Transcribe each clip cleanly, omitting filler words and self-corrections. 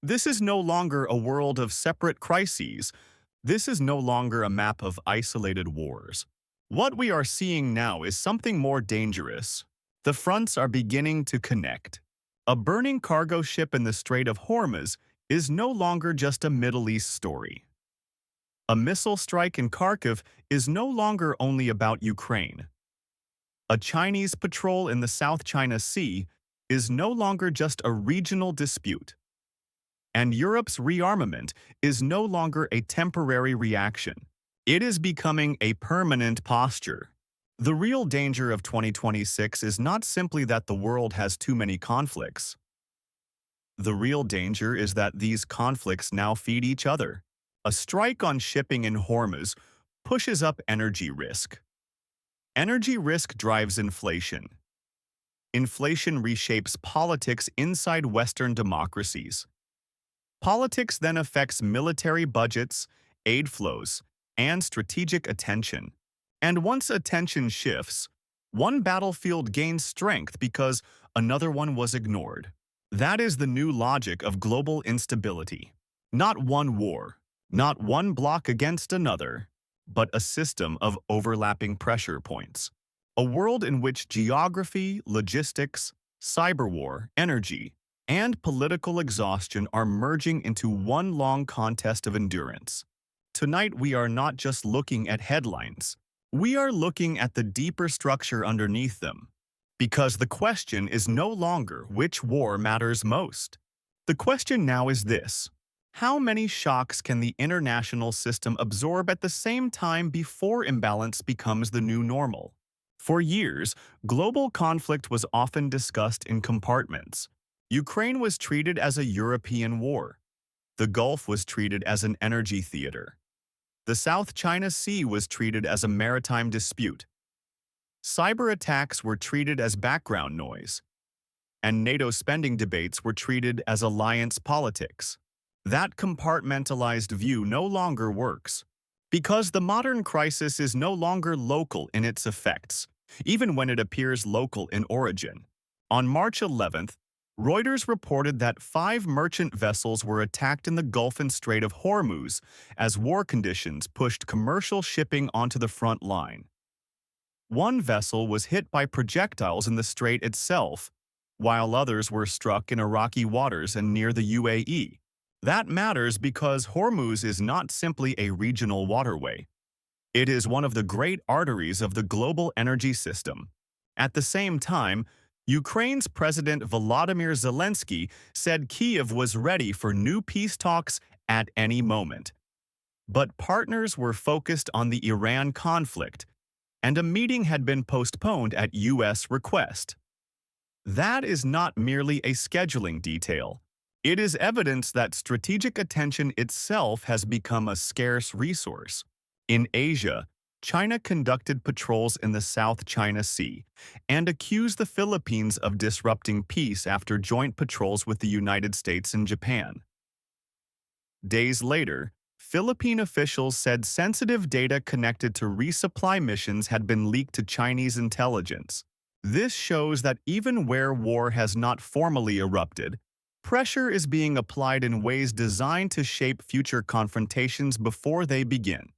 This is no longer a world of separate crises. This is no longer a map of isolated wars. What we are seeing now is something more dangerous. The fronts are beginning to connect. A burning cargo ship in the Strait of Hormuz is no longer just a Middle East story. A missile strike in Kharkiv is no longer only about Ukraine. A Chinese patrol in the South China Sea is no longer just a regional dispute. And Europe's rearmament is no longer a temporary reaction. It is becoming a permanent posture. The real danger of 2026 is not simply that the world has too many conflicts. The real danger is that these conflicts now feed each other. A strike on shipping in Hormuz pushes up energy risk. Energy risk drives inflation. Inflation reshapes politics inside Western democracies. Politics then affects military budgets, aid flows, and strategic attention. And once attention shifts, one battlefield gains strength because another one was ignored. That is the new logic of global instability. Not one war, not one bloc against another, but a system of overlapping pressure points. A world in which geography, logistics, cyber war, energy, and political exhaustion are merging into one long contest of endurance. Tonight we are not just looking at headlines. We are looking at the deeper structure underneath them. Because the question is no longer which war matters most. The question now is this: how many shocks can the international system absorb at the same time before imbalance becomes the new normal? For years, global conflict was often discussed in compartments. Ukraine was treated as a European war. The Gulf was treated as an energy theater. The South China Sea was treated as a maritime dispute. Cyber attacks were treated as background noise. And NATO spending debates were treated as alliance politics. That compartmentalized view no longer works. Because the modern crisis is no longer local in its effects, even when it appears local in origin. On March 11th, Reuters reported that 5 merchant vessels were attacked in the Gulf and Strait of Hormuz as war conditions pushed commercial shipping onto the front line. One vessel was hit by projectiles in the strait itself, while others were struck in Iraqi waters and near the UAE. That matters because Hormuz is not simply a regional waterway. It is one of the great arteries of the global energy system. At the same time, Ukraine's President Volodymyr Zelensky said Kyiv was ready for new peace talks at any moment. But partners were focused on the Iran conflict, and a meeting had been postponed at U.S. request. That is not merely a scheduling detail. It is evidence that strategic attention itself has become a scarce resource. In Asia, China conducted patrols in the South China Sea and accused the Philippines of disrupting peace after joint patrols with the United States and Japan. Days later, Philippine officials said sensitive data connected to resupply missions had been leaked to Chinese intelligence. This shows that even where war has not formally erupted, pressure is being applied in ways designed to shape future confrontations before they begin.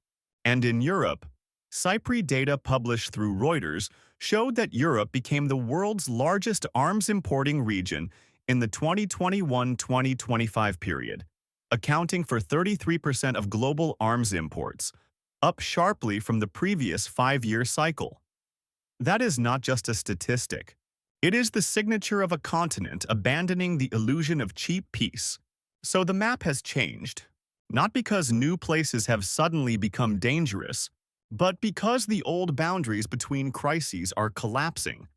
And in Europe, Cypri data published through Reuters showed that Europe became the world's largest arms importing region in the 2021-2025 period, accounting for 33% of global arms imports, up sharply from the previous 5-year cycle. That is not just a statistic. It is the signature of a continent abandoning the illusion of cheap peace. So the map has changed, not because new places have suddenly become dangerous, but because the old boundaries between crises are collapsing.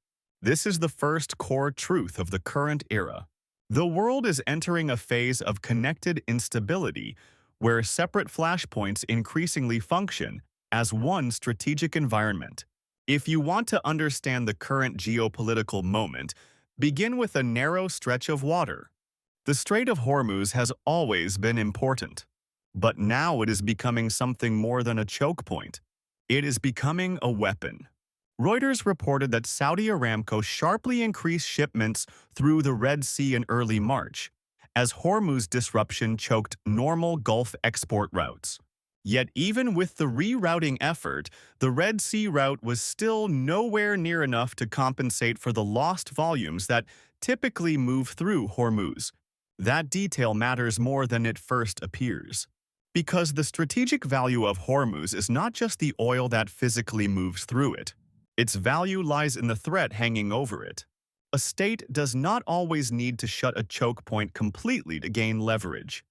This is the first core truth of the current era. The world is entering a phase of connected instability where separate flashpoints increasingly function as one strategic environment. If you want to understand the current geopolitical moment, begin with a narrow stretch of water. The Strait of Hormuz has always been important, but now it is becoming something more than a choke point. It is becoming a weapon. Reuters reported that Saudi Aramco sharply increased shipments through the Red Sea in early March, as Hormuz disruption choked normal Gulf export routes. Yet even with the rerouting effort, the Red Sea route was still nowhere near enough to compensate for the lost volumes that typically move through Hormuz. That detail matters more than it first appears. Because the strategic value of Hormuz is not just the oil that physically moves through it. Its value lies in the threat hanging over it. A state does not always need to shut a choke point completely to gain leverage.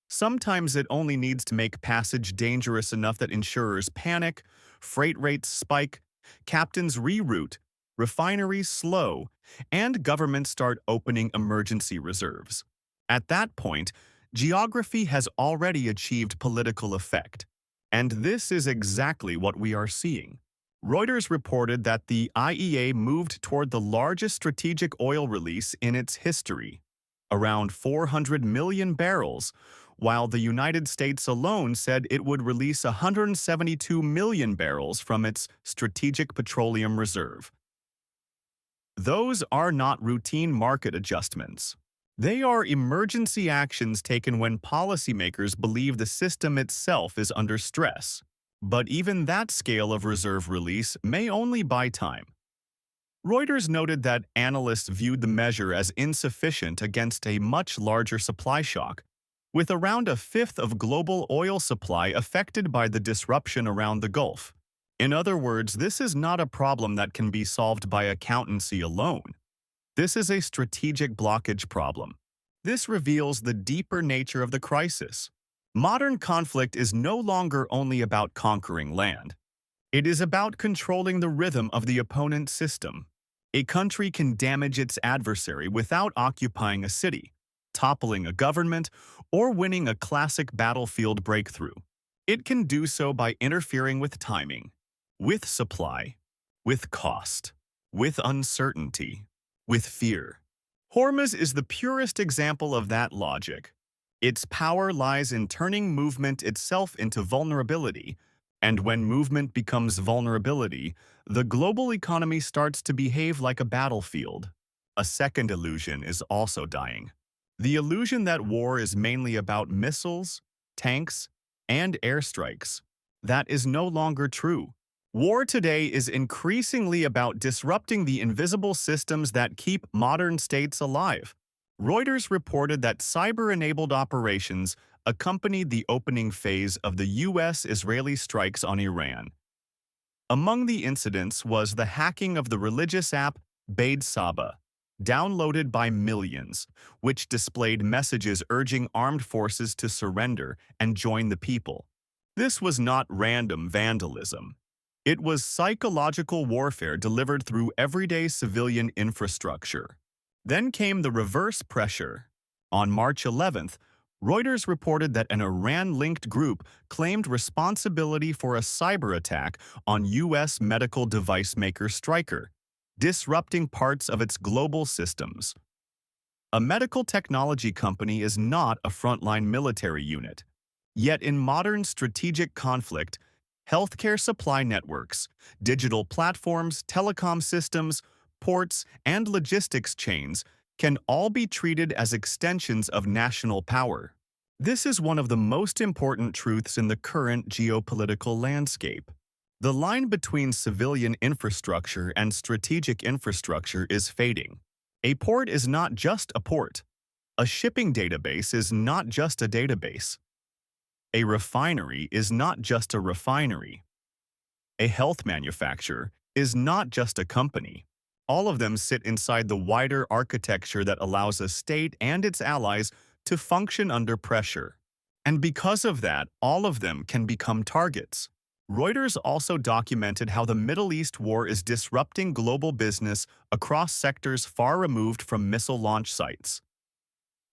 Sometimes it only needs to make passage dangerous enough that insurers panic, freight rates spike, captains reroute, refineries slow, and governments start opening emergency reserves. At that point, geography has already achieved political effect. And this is exactly what we are seeing. Reuters reported that the IEA moved toward the largest strategic oil release in its history, around 400 million barrels, while the United States alone said it would release 172 million barrels from its strategic petroleum reserve. Those are not routine market adjustments. They are emergency actions taken when policymakers believe the system itself is under stress. But even that scale of reserve release may only buy time. Reuters noted that analysts viewed the measure as insufficient against a much larger supply shock, with around a fifth of global oil supply affected by the disruption around the Gulf. In other words, this is not a problem that can be solved by accountancy alone. This is a strategic blockage problem. This reveals the deeper nature of the crisis. Modern conflict is no longer only about conquering land. It is about controlling the rhythm of the opponent's system. A country can damage its adversary without occupying a city, toppling a government, or winning a classic battlefield breakthrough. It can do so by interfering with timing, with supply, with cost, with uncertainty, with fear. Hormuz is the purest example of that logic. Its power lies in turning movement itself into vulnerability, and when movement becomes vulnerability, the global economy starts to behave like a battlefield. A second illusion is also dying. The illusion that war is mainly about missiles, tanks, and airstrikes. That is no longer true. War today is increasingly about disrupting the invisible systems that keep modern states alive. Reuters reported that cyber-enabled operations accompanied the opening phase of the U.S.-Israeli strikes on Iran. Among the incidents was the hacking of the religious app Beit Saba, downloaded by millions, which displayed messages urging armed forces to surrender and join the people. This was not random vandalism. It was psychological warfare delivered through everyday civilian infrastructure. Then came the reverse pressure. On March 11th, Reuters reported that an Iran-linked group claimed responsibility for a cyber attack on U.S. medical device maker Stryker, disrupting parts of its global systems. A medical technology company is not a frontline military unit. Yet in modern strategic conflict, healthcare supply networks, digital platforms, telecom systems, ports, and logistics chains can all be treated as extensions of national power. This is one of the most important truths in the current geopolitical landscape. The line between civilian infrastructure and strategic infrastructure is fading. A port is not just a port. A shipping database is not just a database. A refinery is not just a refinery. A health manufacturer is not just a company. All of them sit inside the wider architecture that allows a state and its allies to function under pressure. And because of that, all of them can become targets. Reuters also documented how the Middle East war is disrupting global business across sectors far removed from missile launch sites.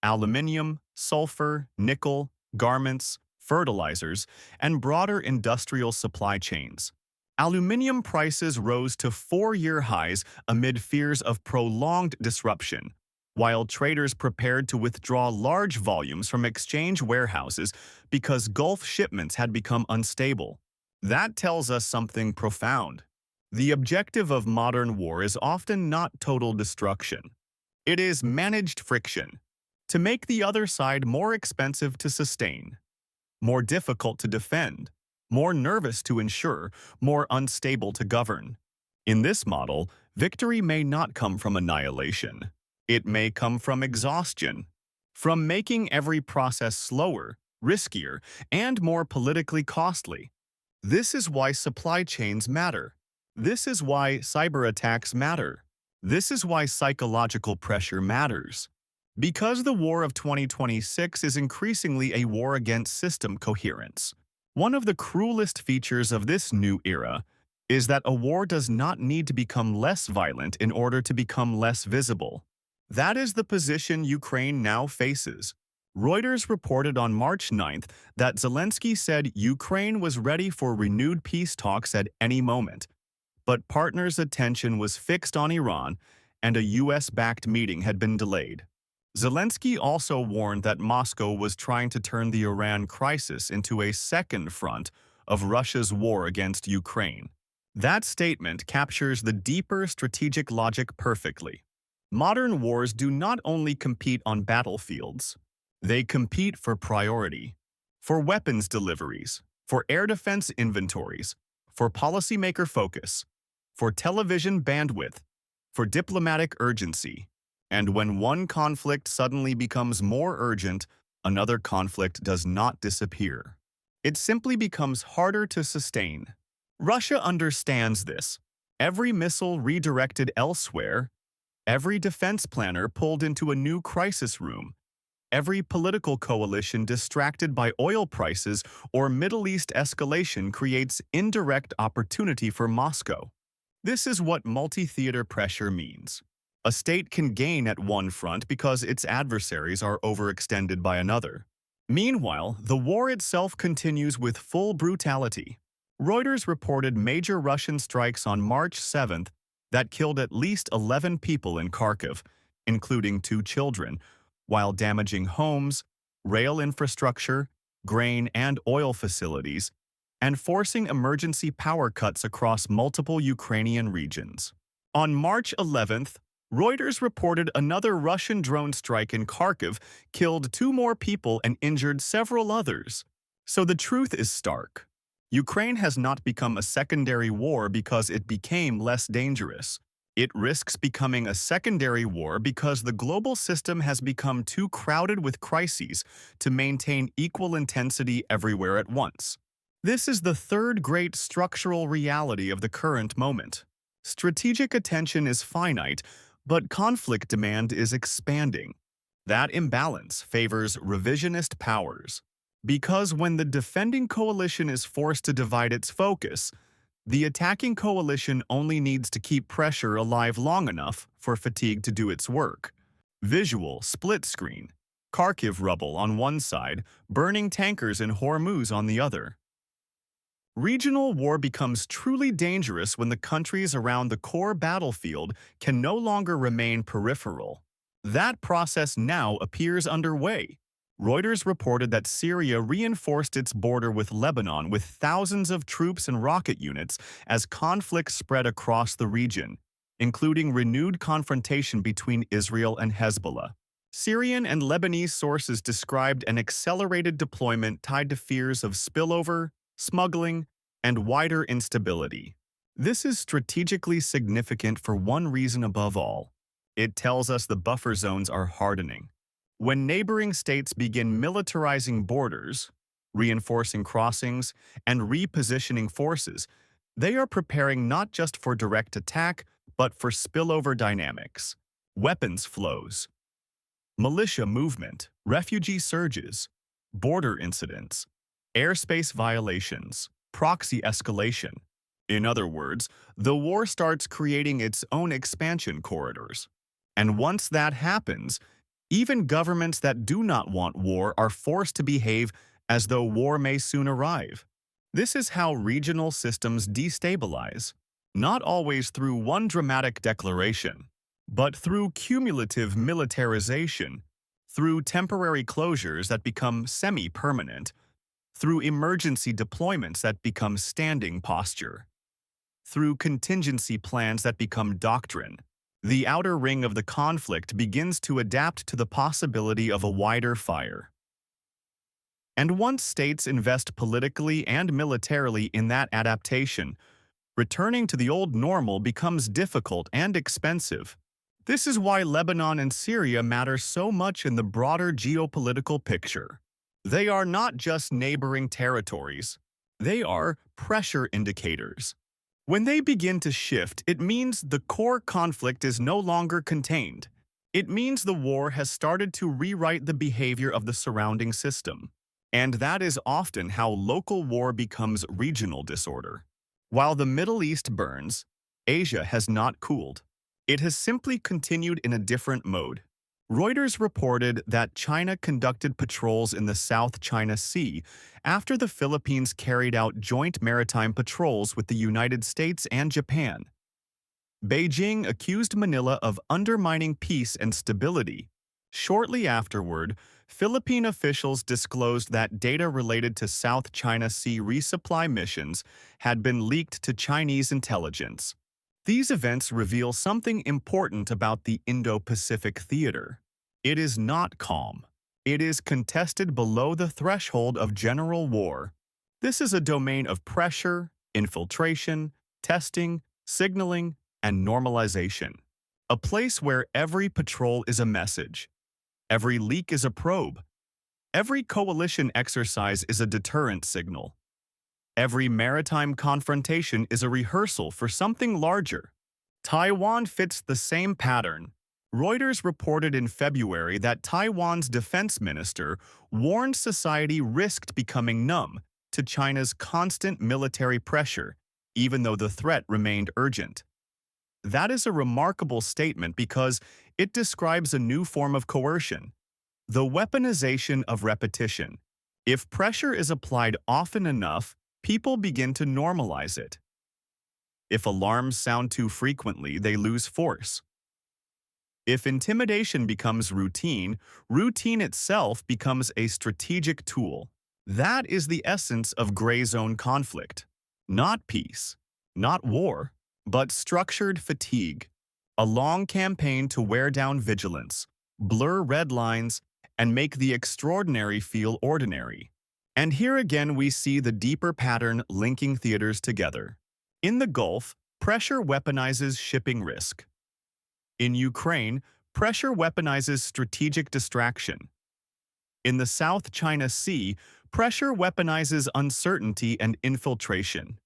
Aluminium, sulfur, nickel, garments, fertilizers, and broader industrial supply chains. Aluminium prices rose to 4-year highs amid fears of prolonged disruption, while traders prepared to withdraw large volumes from exchange warehouses because Gulf shipments had become unstable. That tells us something profound. The objective of modern war is often not total destruction. It is managed friction. to make the other side more expensive to sustain, more difficult to defend, more nervous to ensure, more unstable to govern. In this model, victory may not come from annihilation. It may come from exhaustion, from making every process slower, riskier, and more politically costly. This is why supply chains matter. This is why cyber attacks matter. This is why psychological pressure matters. Because the war of 2026 is increasingly a war against system coherence. One of the cruelest features of this new era is that a war does not need to become less violent in order to become less visible. That is the position Ukraine now faces. Reuters reported on March 9th that Zelensky said Ukraine was ready for renewed peace talks at any moment, but partners' attention was fixed on Iran and a US-backed meeting had been delayed. Zelensky also warned that Moscow was trying to turn the Iran crisis into a second front of Russia's war against Ukraine. That statement captures the deeper strategic logic perfectly. Modern wars do not only compete on battlefields. They compete for priority, for weapons deliveries, for air defense inventories, for policymaker focus, for television bandwidth, for diplomatic urgency. And when one conflict suddenly becomes more urgent, another conflict does not disappear. It simply becomes harder to sustain. Russia understands this. Every missile redirected elsewhere, every defense planner pulled into a new crisis room, every political coalition distracted by oil prices or Middle East escalation creates indirect opportunity for Moscow. This is what multi-theater pressure means. A state can gain at one front because its adversaries are overextended by another. Meanwhile, the war itself continues with full brutality. Reuters reported major Russian strikes on March 7th that killed at least 11 people in Kharkiv, including 2 children, while damaging homes, rail infrastructure, grain and oil facilities, and forcing emergency power cuts across multiple Ukrainian regions. On March 11th, Reuters reported another Russian drone strike in Kharkiv killed 2 more people and injured several others. So the truth is stark. Ukraine has not become a secondary war because it became less dangerous. It risks becoming a secondary war because the global system has become too crowded with crises to maintain equal intensity everywhere at once. This is the third great structural reality of the current moment. Strategic attention is finite, but conflict demand is expanding. That imbalance favors revisionist powers. Because when the defending coalition is forced to divide its focus, the attacking coalition only needs to keep pressure alive long enough for fatigue to do its work. Visual split screen. Kharkiv rubble on one side, burning tankers in Hormuz on the other. Regional war becomes truly dangerous when the countries around the core battlefield can no longer remain peripheral. That process now appears underway. Reuters reported that Syria reinforced its border with Lebanon with thousands of troops and rocket units as conflict spread across the region, including renewed confrontation between Israel and Hezbollah. Syrian and Lebanese sources described an accelerated deployment tied to fears of spillover, smuggling, and wider instability. This is strategically significant for one reason above all. It tells us the buffer zones are hardening. When neighboring states begin militarizing borders, reinforcing crossings, and repositioning forces, they are preparing not just for direct attack, but for spillover dynamics, weapons flows, militia movement, refugee surges, border incidents, airspace violations, proxy escalation. In other words, the war starts creating its own expansion corridors. And once that happens, even governments that do not want war are forced to behave as though war may soon arrive. This is how regional systems destabilize, not always through one dramatic declaration, but through cumulative militarization, through temporary closures that become semi-permanent, through emergency deployments that become standing posture, through contingency plans that become doctrine. The outer ring of the conflict begins to adapt to the possibility of a wider fire. And once states invest politically and militarily in that adaptation, returning to the old normal becomes difficult and expensive. This is why Lebanon and Syria matter so much in the broader geopolitical picture. They are not just neighboring territories. They are pressure indicators. When they begin to shift, it means the core conflict is no longer contained. It means the war has started to rewrite the behavior of the surrounding system. And that is often how local war becomes regional disorder. While the Middle East burns, Asia has not cooled. It has simply continued in a different mode. Reuters reported that China conducted patrols in the South China Sea after the Philippines carried out joint maritime patrols with the United States and Japan. Beijing accused Manila of undermining peace and stability. Shortly afterward, Philippine officials disclosed that data related to South China Sea resupply missions had been leaked to Chinese intelligence. These events reveal something important about the Indo-Pacific theater. It is not calm. It is contested below the threshold of general war. This is a domain of pressure, infiltration, testing, signaling, and normalization. A place where every patrol is a message. Every leak is a probe. Every coalition exercise is a deterrent signal. Every maritime confrontation is a rehearsal for something larger. Taiwan fits the same pattern. Reuters reported in February that Taiwan's defense minister warned society risked becoming numb to China's constant military pressure, even though the threat remained urgent. That is a remarkable statement because it describes a new form of coercion, the weaponization of repetition. If pressure is applied often enough, people begin to normalize it. If alarms sound too frequently, they lose force. If intimidation becomes routine, routine itself becomes a strategic tool. That is the essence of gray zone conflict. Not peace, not war, but structured fatigue. A long campaign to wear down vigilance, blur red lines, and make the extraordinary feel ordinary. And here again we see the deeper pattern linking theaters together. In the Gulf, pressure weaponizes shipping risk. In Ukraine, pressure weaponizes strategic distraction. In the South China Sea, pressure weaponizes uncertainty and infiltration.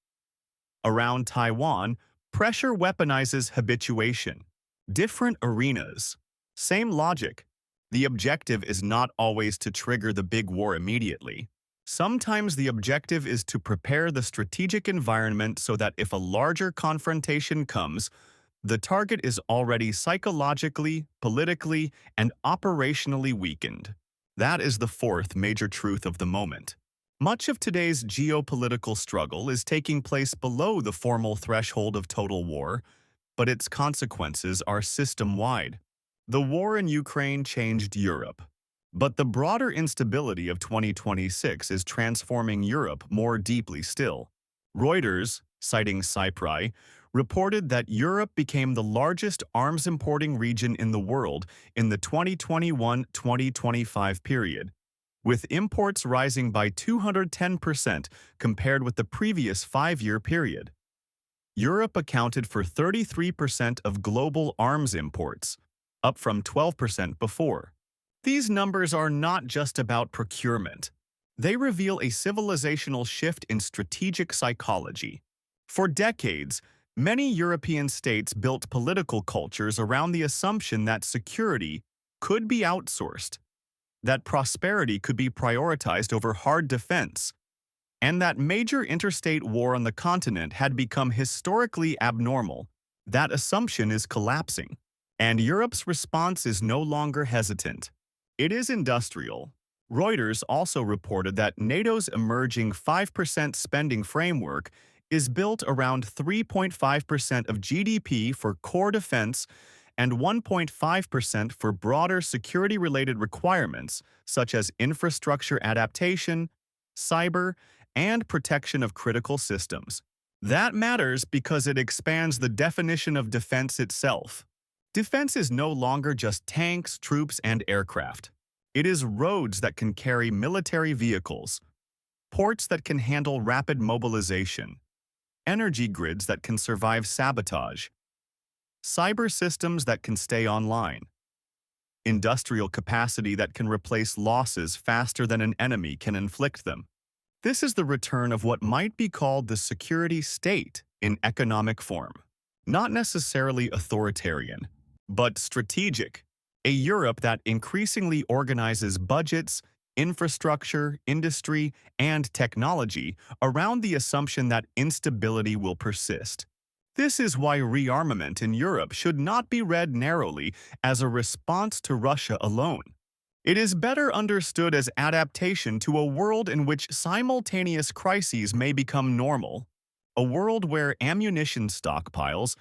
Around Taiwan, pressure weaponizes habituation. Different arenas. Same logic. The objective is not always to trigger the big war immediately. Sometimes the objective is to prepare the strategic environment so that if a larger confrontation comes, the target is already psychologically, politically, and operationally weakened. That is the fourth major truth of the moment. Much of today's geopolitical struggle is taking place below the formal threshold of total war, but its consequences are system-wide. The war in Ukraine changed Europe. But the broader instability of 2026 is transforming Europe more deeply still. Reuters, citing Cypri, reported that Europe became the largest arms importing region in the world in the 2021-2025 period, with imports rising by 210% compared with the previous 5-year period. Europe accounted for 33% of global arms imports, up from 12% before. These numbers are not just about procurement. They reveal a civilizational shift in strategic psychology. For decades, many European states built political cultures around the assumption that security could be outsourced, that prosperity could be prioritized over hard defense, and that major interstate war on the continent had become historically abnormal. That assumption is collapsing, and Europe's response is no longer hesitant. It is industrial. Reuters also reported that NATO's emerging 5% spending framework is built around 3.5% of GDP for core defense and 1.5% for broader security-related requirements such as infrastructure adaptation, cyber, and protection of critical systems. That matters because it expands the definition of defense itself. Defense is no longer just tanks, troops, and aircraft. It is roads that can carry military vehicles, ports that can handle rapid mobilization, energy grids that can survive sabotage, cyber systems that can stay online, industrial capacity that can replace losses faster than an enemy can inflict them. This is the return of what might be called the security state in economic form. Not necessarily authoritarian, but strategic. A Europe that increasingly organizes budgets, infrastructure, industry, and technology around the assumption that instability will persist. This is why rearmament in Europe should not be read narrowly as a response to Russia alone. It is better understood as adaptation to a world in which simultaneous crises may become normal, a world where ammunition stockpiles,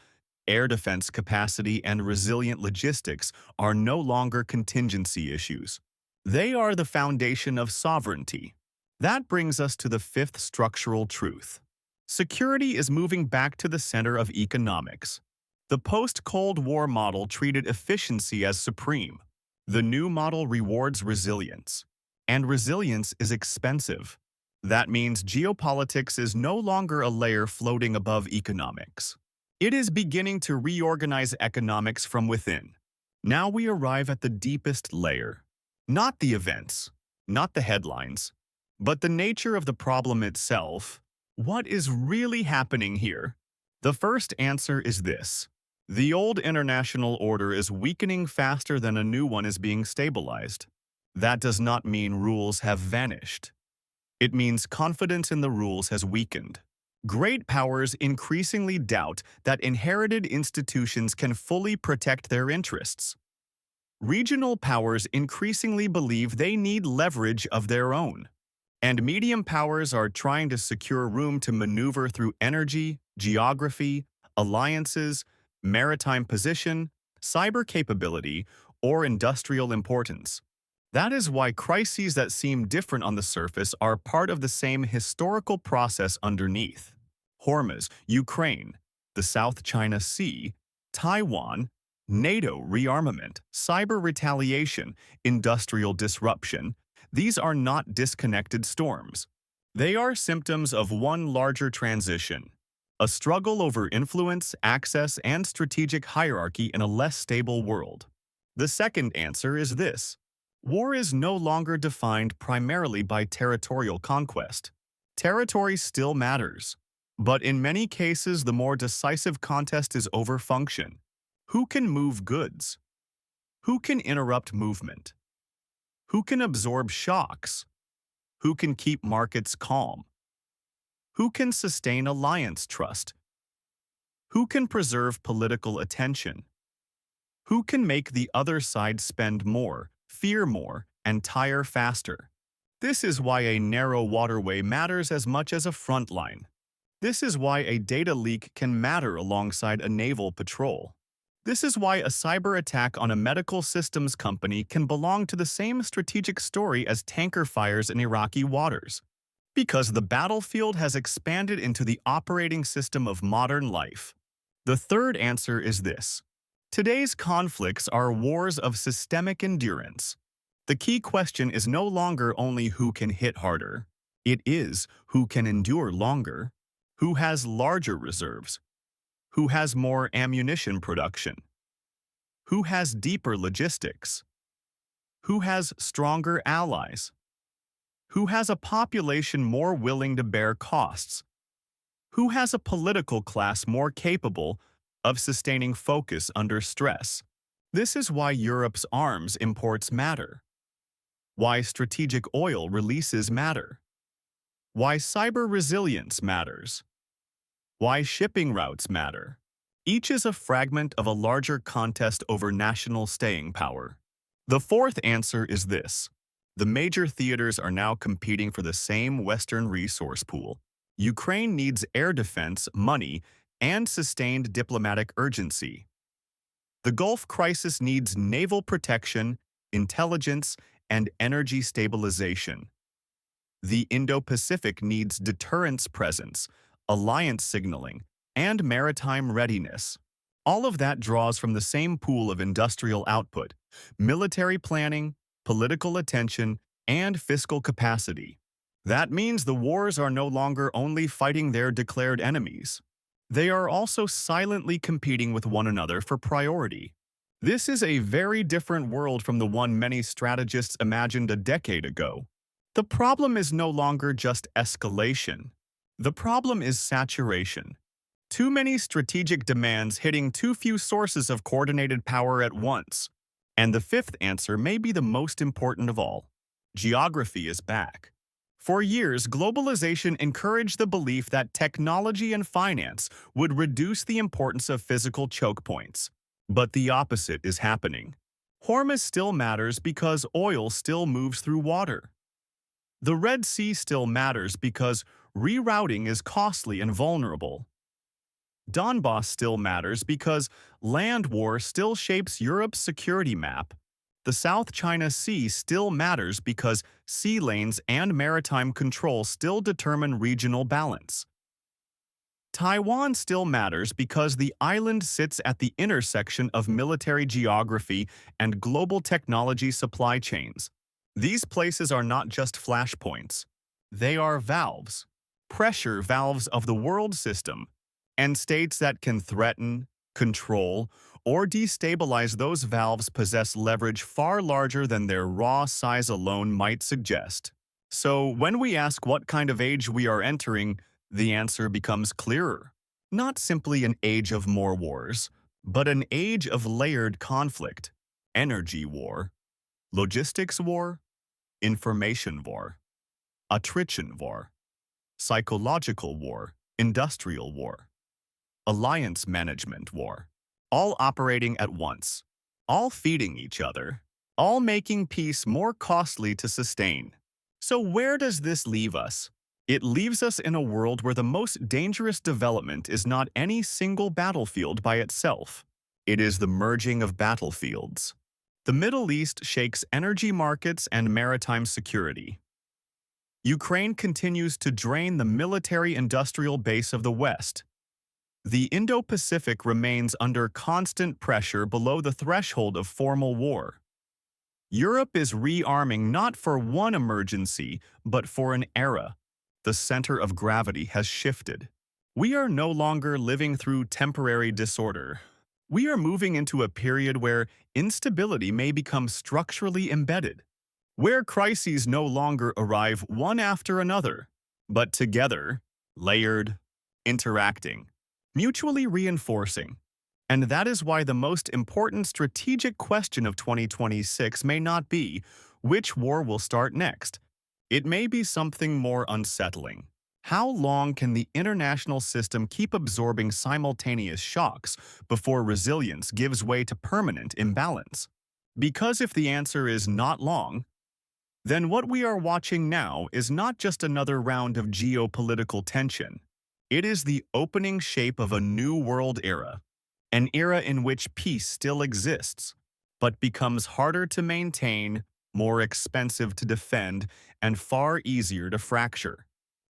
air defense capacity, and resilient logistics are no longer contingency issues. They are the foundation of sovereignty. That brings us to the fifth structural truth. Security is moving back to the center of economics. The post-Cold War model treated efficiency as supreme. The new model rewards resilience. And resilience is expensive. That means geopolitics is no longer a layer floating above economics. It is beginning to reorganize economics from within. Now we arrive at the deepest layer. Not the events, not the headlines, but the nature of the problem itself. What is really happening here? The first answer is this. The old international order is weakening faster than a new one is being stabilized. That does not mean rules have vanished. It means confidence in the rules has weakened. Great powers increasingly doubt that inherited institutions can fully protect their interests. Regional powers increasingly believe they need leverage of their own. And medium powers are trying to secure room to maneuver through energy, geography, alliances, maritime position, cyber capability, or industrial importance. That is why crises that seem different on the surface are part of the same historical process underneath. Hormuz, Ukraine, the South China Sea, Taiwan, NATO rearmament, cyber retaliation, industrial disruption. These are not disconnected storms. They are symptoms of one larger transition, a struggle over influence, access, and strategic hierarchy in a less stable world. The second answer is this. War is no longer defined primarily by territorial conquest. Territory still matters, but in many cases the more decisive contest is over function. Who can move goods? Who can interrupt movement? Who can absorb shocks? Who can keep markets calm? Who can sustain alliance trust? Who can preserve political attention? Who can make the other side spend more, fear more, and tire faster? This is why a narrow waterway matters as much as a front line. This is why a data leak can matter alongside a naval patrol. This is why a cyber attack on a medical systems company can belong to the same strategic story as tanker fires in Iraqi waters. Because the battlefield has expanded into the operating system of modern life. The third answer is this. Today's conflicts are wars of systemic endurance. The key question is no longer only who can hit harder. It is who can endure longer, who has larger reserves, who has more ammunition production, who has deeper logistics, who has stronger allies, who has a population more willing to bear costs, who has a political class more capable of sustaining focus under stress. This is why Europe's arms imports matter, why strategic oil releases matter, why cyber resilience matters, why shipping routes matter. Each is a fragment of a larger contest over national staying power. The fourth answer is this. The major theaters are now competing for the same Western resource pool. Ukraine needs air defense, money, and sustained diplomatic urgency. The Gulf crisis needs naval protection, intelligence, and energy stabilization. The Indo-Pacific needs deterrence presence, alliance signaling, and maritime readiness. All of that draws from the same pool of industrial output, military planning, political attention, and fiscal capacity. That means the wars are no longer only fighting their declared enemies. They are also silently competing with one another for priority. This is a very different world from the one many strategists imagined a decade ago. The problem is no longer just escalation. The problem is saturation. Too many strategic demands hitting too few sources of coordinated power at once. And the fifth answer may be the most important of all. Geography is back. For years, globalization encouraged the belief that technology and finance would reduce the importance of physical choke points. But the opposite is happening. Hormuz still matters because oil still moves through water. The Red Sea still matters because rerouting is costly and vulnerable. Donbass still matters because land war still shapes Europe's security map. The South China Sea still matters because sea lanes and maritime control still determine regional balance. Taiwan still matters because the island sits at the intersection of military geography and global technology supply chains. These places are not just flashpoints. They are valves, pressure valves of the world system, and states that can threaten, control, or destabilize those valves possess leverage far larger than their raw size alone might suggest. So when we ask what kind of age we are entering, the answer becomes clearer. Not simply an age of more wars, but an age of layered conflict, energy war, logistics war, information war, attrition war, psychological war, industrial war, alliance management war, all operating at once, all feeding each other, all making peace more costly to sustain. So where does this leave us? It leaves us in a world where the most dangerous development is not any single battlefield by itself. It is the merging of battlefields. The Middle East shakes energy markets and maritime security. Ukraine continues to drain the military-industrial base of the West. The Indo-Pacific remains under constant pressure below the threshold of formal war. Europe is rearming not for one emergency, but for an era. The center of gravity has shifted. We are no longer living through temporary disorder. We are moving into a period where instability may become structurally embedded, where crises no longer arrive one after another, but together, layered, interacting, mutually reinforcing. And that is why the most important strategic question of 2026 may not be which war will start next. It may be something more unsettling. How long can the international system keep absorbing simultaneous shocks before resilience gives way to permanent imbalance? Because if the answer is not long, then what we are watching now is not just another round of geopolitical tension. It is the opening shape of a new world era, an era in which peace still exists, but becomes harder to maintain, more expensive to defend, and far easier to fracture.